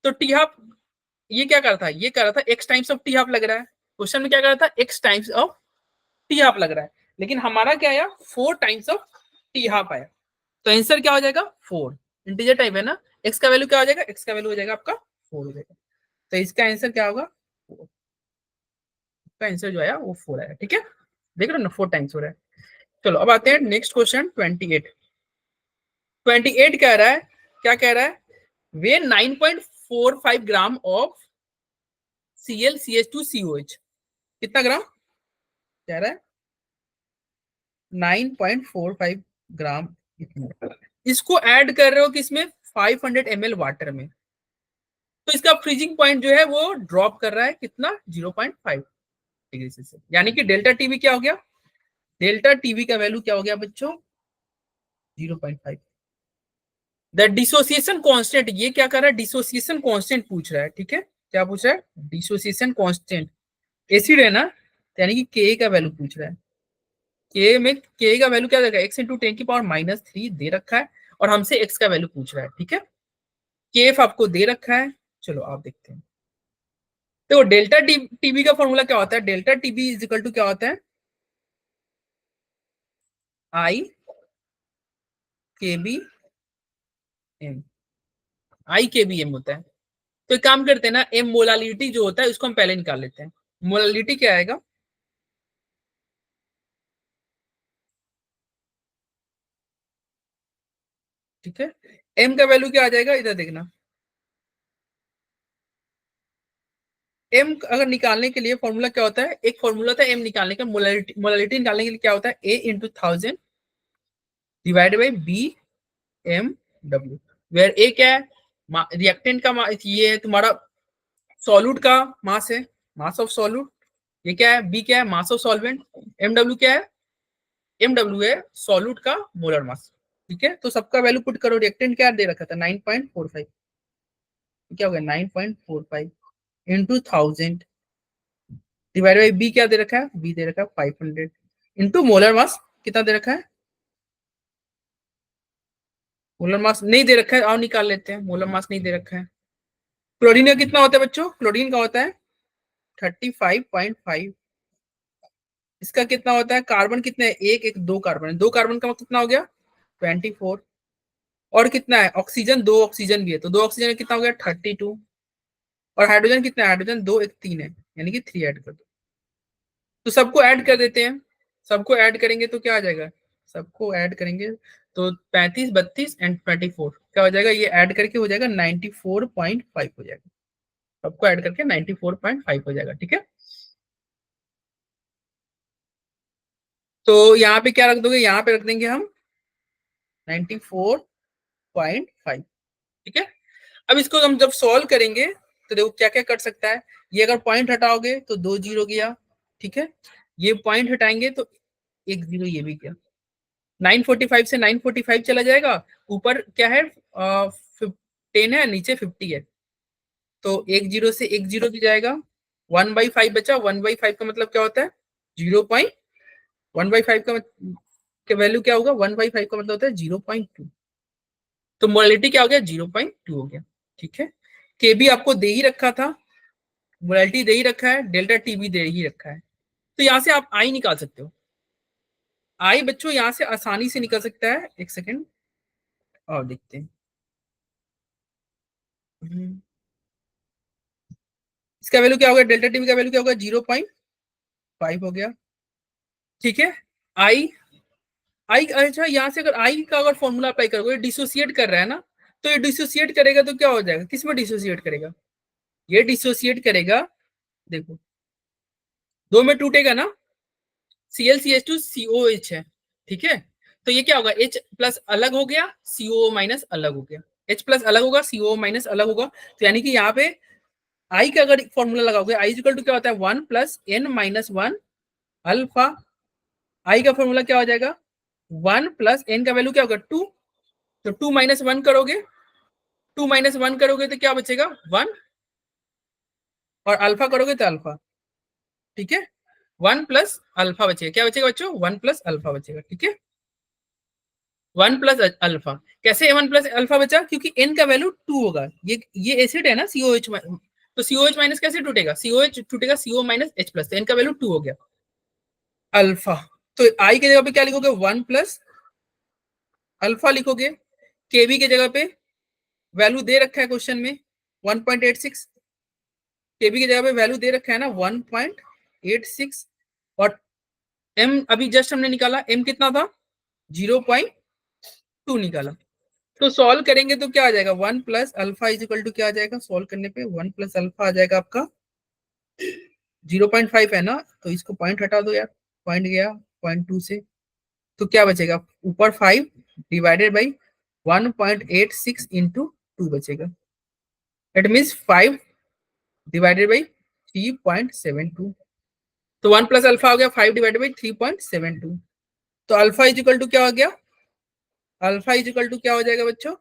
तो टी हाफ ये क्या कर रहा था, ये कर रहा था x times of T half लग रहा है, क्वेश्चन में क्या कर रहा था, x times of T half लग रहा है, लेकिन हमारा क्या आया, 4 टाइम्स ऑफ टी हाफ आया। तो आंसर क्या हो जाएगा, 4, इंटीजर टाइप है ना, एक्स का वैल्यू क्या हो जाएगा, एक्स का वैल्यू हो जाएगा आपका 4 हो जाएगा। तो इसका आंसर क्या होगा, 4 का आंसर जो आया वो 4 आया, ठीक है, देख रहे हो ना 4 टाइम्स हो रहा है। चलो अब आते हैं नेक्स्ट क्वेश्चन 28। 28 कह रहा है, क्या कह रहा है, वे 9.45 ग्राम ऑफ ClCH2COH, कितना ग्राम कह रहा है, 9.45 ग्राम, इतना, इसको ऐड कर रहे हो किसमें, 500 ml वाटर में। तो इसका फ्रीजिंग पॉइंट जो है वो ड्रॉप कर रहा है कितना, 0.5 डिग्री सेल्सियस, यानी कि डेल्टा टीवी क्या हो गया, डेल्टा टीवी का वैल्यू क्या हो गया बच्चों, 0.5। द डिसोसिएशन कांस्टेंट, ये क्या कर रहा है, डिसोसिएशन कांस्टेंट पूछ रहा है, ठीक है, क्या पूछ रहा है, डिसोसिएशन कांस्टेंट, एसिड है ना, तो यानी कि के का वैल्यू पूछ रहा है। के में के का वैल्यू क्या देगा, एक्स इंटू 10⁻³ दे रखा है, और हमसे एक्स का वैल्यू पूछ रहा है, ठीक है, केफ आपको दे रखा है। चलो आप देखते हैं, तो डेल्टा टीबी का फॉर्मूला क्या होता है, delta TB is equal to क्या होता है, आई के बी एम, आई के बी एम होता है। तो एक काम करते हैं ना, एम मोलालिटी जो होता है उसको हम पहले निकाल लेते हैं, मोलालिटी क्या आएगा, ठीक है, एम का वैल्यू क्या आ जाएगा, इधर देखना, एम अगर निकालने के लिए फॉर्मूला क्या होता है, एक फॉर्मूला था एम निकालने का, मोलालिटी निकालने के लिए क्या होता है, A into 1000 divide by B M W, where A क्या है, रिएक्टेंट का ये है तुम्हारा सॉल्यूट का मास है, मास ऑफ सॉल्यूट, ये क्या है, बी क्या है, mass of solvent, M W क्या है, एम डब्ल्यू है सॉल्यूट का मोलर मास, ठीक है। तो सबका वैल्यू पुट करो, रिएक्टेंट क्या दे रखा था 9.45, क्या हो गया 9.45 इंटू 1000 डिवाइड बाई बी क्या दे रखा है, बी दे रखा है 500 इंटू मोलर मास कितना दे रखा है, मोलर मास नहीं दे रखा है, आओ निकाल लेते हैं, मोलर मास नहीं दे रखा है। क्लोरीन का कितना होता है बच्चों, क्लोरीन का होता है 35.5, इसका कितना होता है, कार्बन कितने है, एक एक दो कार्बन है, दो कार्बन का कितना हो गया 24, और कितना है ऑक्सीजन, दो ऑक्सीजन भी है, तो दो ऑक्सीजन कितना हो गया 32, और हाइड्रोजन कितना है, हाइड्रोजन दो एक तीन है, यानी कि 3 ऐड कर दो। तो सबको ऐड कर देते हैं, सबको ऐड करेंगे तो क्या आ जाएगा, सबको ऐड करेंगे तो 35 32 एंड 24 क्या हो जाएगा, ये ऐड करके हो जाएगा 94.5 हो जाएगा, सबको ऐड करके 94.5 हो जाएगा, ठीक है। तो यहाँ पे क्या रख दोगे, यहाँ पे रख देंगे हम 94.5, ठीक है। अब इसको हम जब सॉल्व करेंगे तो देखो क्या क्या कर सकता है, ये अगर पॉइंट हटाओगे तो 2 जीरो गया, ठीक है, ये पॉइंट हटाएंगे तो एक जीरो ये भी गया, 945 से 945 चला जाएगा, ऊपर क्या है 10 है, नीचे 50 है, तो एक जीरो से एक जीरो भी जाएगा, 1/5 बचा, 1/5 का मतलब क्या होता है 0. 1/5 का वैल्यू क्या होगा, 1/5 का मतलब होता है 0.2, तो मोलालिटी क्या हो गया 0.2 हो गया, ठीक है। के भी आपको दे ही रखा था, मोलालिटी दे ही रखा है, डेल्टा टी भी दे ही रखा है, तो यहाँ से आप आई निकाल सकते हो, आई बच्चों यहाँ से आसानी से निकल सकता है, एक सेकेंड और देखते हैं। इसका वैल्यू क्या होगा, डेल्टा टीवी का वैल्यू क्या होगा 0.5 हो गया, ठीक है। आई आई, अच्छा यहाँ से अगर आई का अगर फॉर्मूला अप्लाई करोगे, डिसोसिएट कर रहा है ना, तो ये डिसोसिएट करेगा तो क्या हो जाएगा, किस में डिसोसिएट करेगा, ये डिसोसिएट करेगा, देखो दो में टूटेगा ना, ClCH2 COH है, ठीक है, तो ये क्या होगा, H प्लस अलग हो गया, CO माइनस अलग हो गया, H प्लस अलग होगा, CO माइनस अलग होगा, तो यानी कि यहाँ पे आई का अगर फॉर्मूला लगाओगे, आई इक्वल टू क्या होता है 1 प्लस n माइनस 1 अल्फा, आई का फॉर्मूला क्या हो जाएगा 1 प्लस n का वैल्यू क्या होगा 2, तो 2 माइनस 1 करोगे, 2 माइनस 1 करोगे तो क्या बचेगा 1, और अल्फा करोगे तो अल्फा, ठीक है, 1 प्लस अल्फा बचेगा, क्या बचेगा बच्चों 1 प्लस अल्फा बचेगा, ठीक है, 1 प्लस अल्फा, कैसे 1 प्लस अल्फा बचा, क्योंकि n का वैल्यू 2 होगा, ये एसिड है ना COH, तो COH माइनस कैसे टूटेगा, COH टूटेगा CO माइनस H प्लस, तो n का वैल्यू 2 हो गया अल्फा, तो आई की जगह पे क्या लिखोगे 1 प्लस अल्फा लिखोगे, केबी की जगह पे वैल्यू दे रखा है क्वेश्चन में 1.86, केबी की जगह पे वैल्यू दे रखा है ना 1.86, और एम अभी जस्ट हमने निकाला, एम कितना था 0.2 निकाला, तो सॉल्व करेंगे तो क्या आ जाएगा 1 plus alpha is equal to क्या आ जाएगा, सॉल्व करने पे 1 प्लस अल्फा आ जाएगा आपका 0.5 है ना, तो इसको पॉइंट हटा दो यार, पॉइंट गया 0.2 से, तो क्या बचेगा ऊपर 5 डिवाइडेड बाई 1.86 इंटू 2 बचेगा, इट मीन्स 5 डिवाइडेड बाई 3.72, तो 1 प्लस अल्फा हो गया 5 डिवाइडेड बाई 3.72, तो अल्फा इज इक्वल टू क्या हो गया, अल्फा इज इक्वल टू क्या हो जाएगा बच्चों,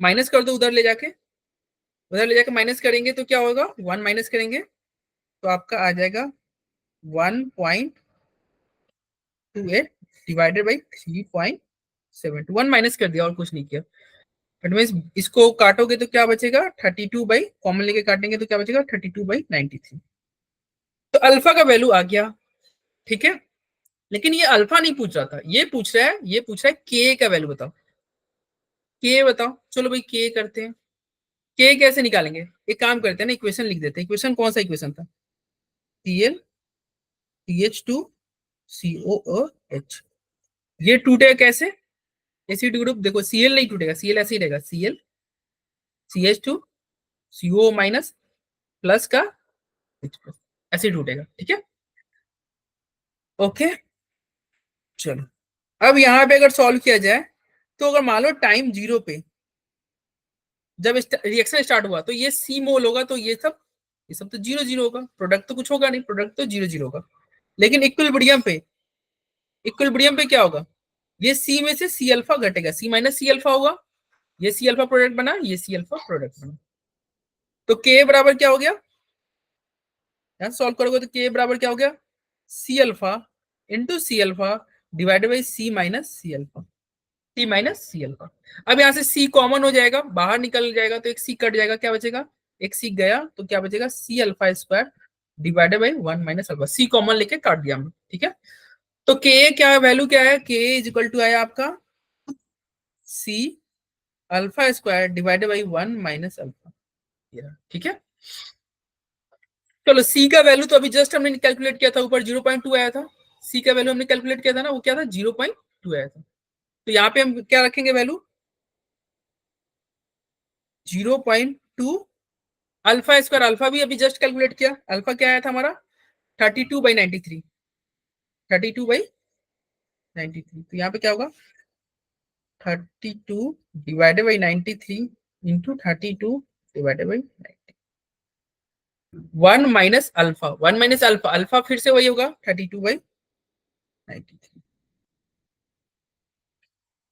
माइनस कर दो उधर ले जाके, उधर ले जाके माइनस करेंगे तो क्या होगा 1 माइनस करेंगे तो आपका आ जाएगा 1.28 डिवाइडेड बाई 3.7, 1 माइनस कर दिया और कुछ नहीं किया, इट मीन्स इसको काटोगे तो क्या बचेगा 32 बाई, कॉमन लेके काटेंगे तो क्या बचेगा 32 बाई 93, तो अल्फा का वैल्यू आ गया, ठीक है, लेकिन ये अल्फा नहीं पूछ रहा था, ये पूछ रहा है, ये पूछ रहा है के का वैल्यू बताओ, के बताओ, चलो भाई के करते हैं, के कैसे निकालेंगे, एक काम करते हैं ना, इक्वेशन लिख देते हैं, इक्वेशन कौन सा इक्वेशन था, ClCH2COOH, ये टूटेगा कैसे, एसिड ग्रुप, देखो Cl नहीं टूटेगा, Cl ऐसे ही रहेगा, ClCH2CO माइनस प्लस का H प्लस, ऐसे टूटेगा, ठीक है, ओके, चलो अब यहाँ पे अगर सॉल्व किया जाए, तो अगर मान लो टाइम 0 पे जब रिएक्शन स्टार्ट हुआ तो ये सी मोल होगा, तो ये सब तो 0 0 होगा, प्रोडक्ट तो कुछ होगा नहीं, प्रोडक्ट तो 0 0 होगा, लेकिन इक्विलिब्रियम पे क्या होगा, ये सी में से सी अल्फा घटेगा, सी माइनस सी अल्फा होगा, ये सी अल्फा प्रोडक्ट बना, ये सी अल्फा प्रोडक्ट बना, तो के बराबर क्या हो गया, यहां सॉल्व करोगे तो के बराबर क्या हो गया C alpha into C alpha divided by C minus C alpha, C minus C alpha, अब यहाँ से सी कॉमन हो जाएगा, बाहर निकल जाएगा तो एक सी कट जाएगा, क्या बचेगा एक सी गया, तो क्या बचेगा C alpha square divided by 1 minus alpha, C common लेके काट दिया हमने, ठीक है, तो के क्या वैल्यू क्या है, के इज इक्वल टू आया आपका C alpha square divided by 1 minus alpha, ठीक है, चलो सी का वैल्यू तो अभी जस्ट हमने कैलकुलेट किया था, ऊपर 0.2 आया था, सी का वैल्यू हमने कैलकुलेट किया था ना, वो क्या था 0.2 आया था, तो यहाँ पे हम क्या रखेंगे वैल्यू 0.2, अल्फा स्क्वायर, अल्फा भी अभी जस्ट कैलकुलेट किया, अल्फा क्या आया था हमारा 32/93, 32/93, तो यहाँ पे क्या होगा 32 divided by 93 into 32 divided by 1 minus alpha, 1 minus alpha, alpha फिर से वही होगा 32/93,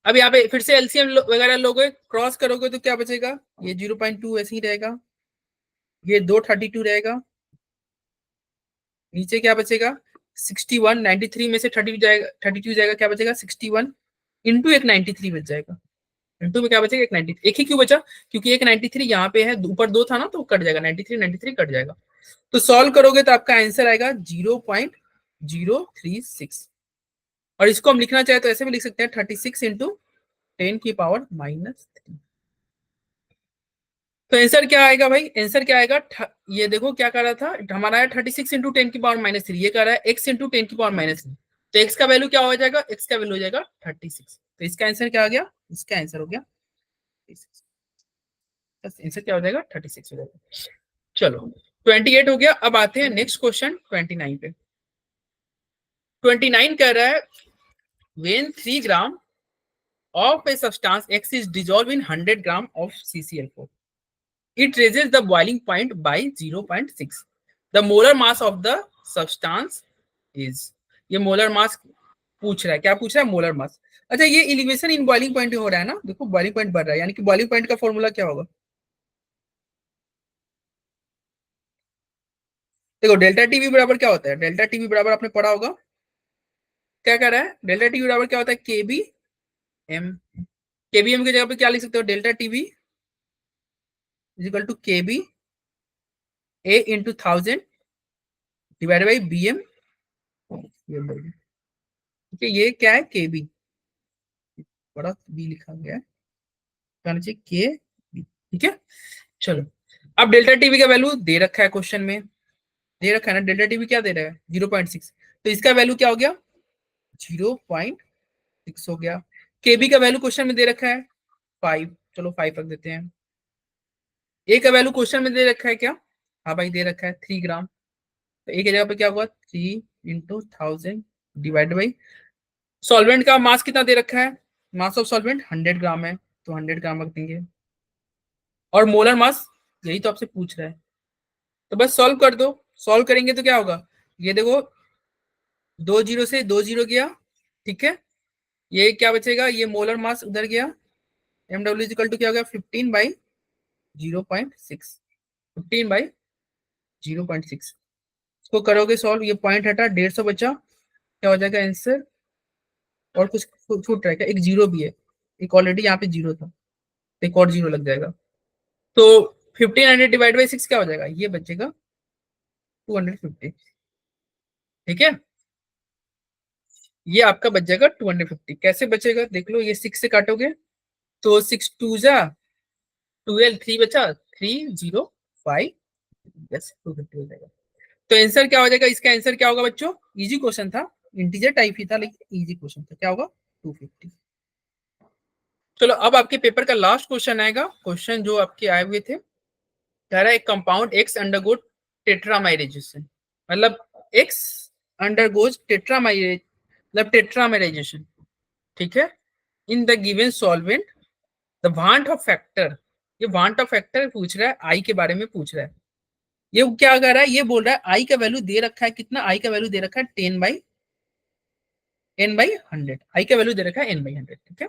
अब यहाँ पे फिर से एलसीएम वगैरह लोगे, क्रॉस करोगे तो क्या बचेगा, ये 0.2 ऐसे ही रहेगा, ये 232 रहेगा, नीचे क्या बचेगा 61, 93 में से 32 जाएगा, 32 जाएगा, क्या बचेगा 61 इंटू एक 93 बच जाएगा, इंटू में क्या बचेगा एक 93, एक ही क्यों बचा, क्योंकि एक 93 यहाँ पे है, ऊपर 2 था ना, तो कट जाएगा 93, 93 कट जाएगा, तो सॉल्व करोगे तो आपका आंसर आएगा 0.036, और इसको हम लिखना चाहे तो ऐसे भी लिख सकते हैं 36 इंटू 10⁻³ तो आंसर क्या आएगा भाई, आंसर क्या आएगा, ये देखो क्या कर रहा था हमारा है 36 इंटू 10⁻³ ये कर रहा है x इंटू 10⁻³ तो x का वैल्यू क्या हो जाएगा, x का वैल्यू हो जाएगा 36। तो इसका आंसर क्या आ गया, इसका आंसर हो गया 36। आंसर क्या हो जाएगा 36 हो जाएगा। चलो 28 हो गया। अब आते हैं नेक्स्ट क्वेश्चन 29 पे। 29 कह रहा है when 3 gram of a substance X is dissolved in 100 gram of CCl4, it raises the boiling point by 0.6. The molar mass of the substance is, ये मोलर मास पूछ रहा है, क्या पूछ रहा है, मोलर मास। अच्छा ये एलिवेशन इन बॉइलिंग पॉइंट हो रहा है ना, देखो बॉइलिंग पॉइंट बढ़ रहा है, यानी कि बॉइलिंग पॉइंट का फॉर्मूला क्या होगा, देखो डेल्टा टीवी बराबर क्या होता है, डेल्टा टीवी बराबर आपने पढ़ा होगा, क्या कर रहा है, डेल्टा टीवी बराबर क्या होता है, केबी एम। केबी एम की जगह पे क्या लिख सकते हो, delta Tb is equal to Kb A into 1000 divide by B M. ठीक है, ये क्या है, केबी, बड़ा बी लिखा गया है, के बी। ठीक है, चलो अब डेल्टा टीवी का वैल्यू दे रखा है क्वेश्चन में, दे रखा है ना, डेल्टा टीवी क्या दे रहा है 0.6, तो इसका वैल्यू क्या हो गया 0.6 हो गया। केबी का वैल्यू क्वेश्चन में दे रखा है 5, चलो 5 रख देते हैं। ए का वैल्यू क्वेश्चन में दे रखा है क्या, हाँ भाई दे रखा है 3 ग्राम, तो ए की जगह पे क्या हुआ 3 इंटू 1000 डिवाइड बाई, सॉल्वेंट का मास कितना दे रखा है, मास ऑफ सॉल्वेंट 100 ग्राम है, तो 100 ग्राम रख देंगे, और मोलर मास यही तो आपसे पूछ रहा है, तो बस सॉल्व कर दो। सॉल्व करेंगे तो क्या होगा, ये देखो 2 जीरो से 2 जीरो गया, ठीक है, ये क्या बचेगा, ये मोलर मास उधर गया, एम डब्ल्यू इक्वल टू क्या हो गया 15 बाई 0.6, 15 बाई 0.6, इसको करोगे सॉल्व, ये पॉइंट हटा 150 बचा, क्या हो जाएगा आंसर, और कुछ छूट रहा है क्या, एक जीरो भी है, एक ऑलरेडी यहाँ पे जीरो था, एक और जीरो लग जाएगा, तो 1500 डिवाइड बाई 6 क्या हो जाएगा, ये बचेगा 250। ठीक है, ये आपका बच जाएगा 250। कैसे बचेगा देख लो, ये 6 से काटोगे तो 6 2 जा 12, 3 बचा 305, यस 250 हो जाएगा। तो आंसर क्या हो जाएगा, इसका आंसर क्या होगा बच्चों, इजी क्वेश्चन था, इंटीजर टाइप ही था लेकिन इजी क्वेश्चन था, क्या होगा 250। चलो अब आपके पेपर का लास्ट क्वेश्चन आएगा, क्वेश्चन जो आपके आए हुए थे, कह रहा है एक कंपाउंड एक्स अंडरगो टेट्रामाइरेशन, मतलब एक्स अंडरगोज टेट्रामाइरेज, मतलब टेट्रामाइरेशन, ठीक है, in the given solvent, the want of factor, ये वांट ऑफ फैक्टर पूछ रहा है, आई के बारे में पूछ रहा है, ये क्या कर रहा है, ये बोल रहा है आई का वैल्यू दे रखा है कितना, आई का वैल्यू दे रखा है 10/n/100, आई का वैल्यू दे रखा है n/100, ठीक है,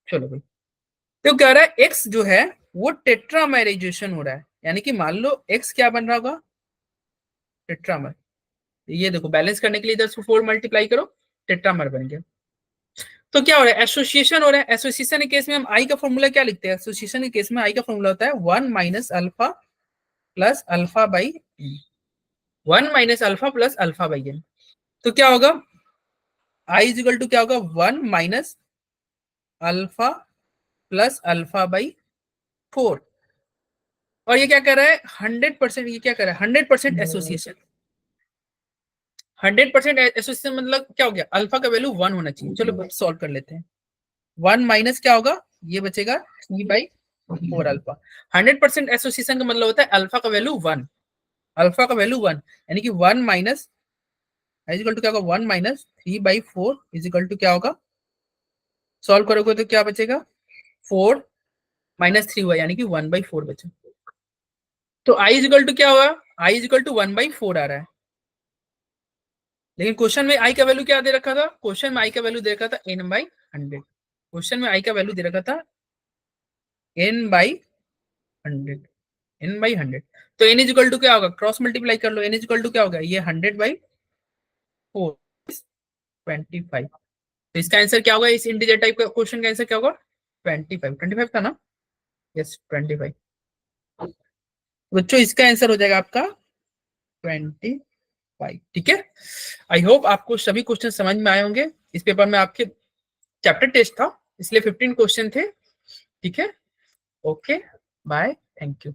चलो भाई, तो कह रहा है एक्स जो है वो टेट्रामेराइजेशन हो रहा है, यानी कि मान लो एक्स क्या बन रहा होगा, टेट्रामर, ये देखो बैलेंस करने के लिए इधर से 4 मल्टीप्लाई करो, टेट्रामर बन गया। तो क्या हो रहा है, एसोसिएशन हो रहा है, एसोसिएशन के केस में हम आई का फॉर्मूला क्या लिखते हैं, एसोसिएशन के केस में आई का फॉर्मूला होता है 1 minus alpha plus alpha by N, 1 minus alpha plus alpha by N, तो क्या होगा आई इज इक्वल टू क्या होगा 1 minus alpha plus alpha by 4, और ये क्या कर रहा है 100%, ये क्या कर रहा है 100% एसोसिएशन, 100% एसोसिएशन मतलब क्या हो गया, अल्फा का वैल्यू 1 होना चाहिए, चलो सॉल्व कर लेते हैं, 1 माइनस क्या होगा, ये बचेगा 3/4 अल्फा, 100% एसोसिएशन का मतलब होता है अल्फा का वैल्यू 1, अल्फा का वैल्यू 1, यानी कि 1 माइनस इज इक्वल टू क्या होगा 1 माइनस 3/4 इज इक्वल टू क्या होगा, सॉल्व करोगे तो क्या बचेगा 4 माइनस 3 हुआ, यानी कि 1/4 बचा, तो आई इज इक्वल टू क्या हुआ, आई इज इक्वल टू 1/4 आ रहा है, लेकिन क्वेश्चन में आई का वैल्यू क्या दे रखा था, क्वेश्चन में आई का वैल्यू दे रखा था n/100, क्वेश्चन में आई का वैल्यू दे रखा था n/100, n/100, तो n इज इक्वल टू क्या होगा, क्रॉस मल्टीप्लाई कर लो, n इज इक्वल टू क्या होगा, ये 100/4 25, तो इसका आंसर क्या होगा, इस इंटीजर टाइप का क्वेश्चन का आंसर क्या होगा 25 था ना, यस 25, बच्चों इसका आंसर हो जाएगा आपका 25, ठीक है। आई होप आपको सभी क्वेश्चन समझ में आए होंगे, इस पेपर में आपके चैप्टर टेस्ट था इसलिए 15 क्वेश्चन थे, ठीक है, ओके बाय, थैंक यू।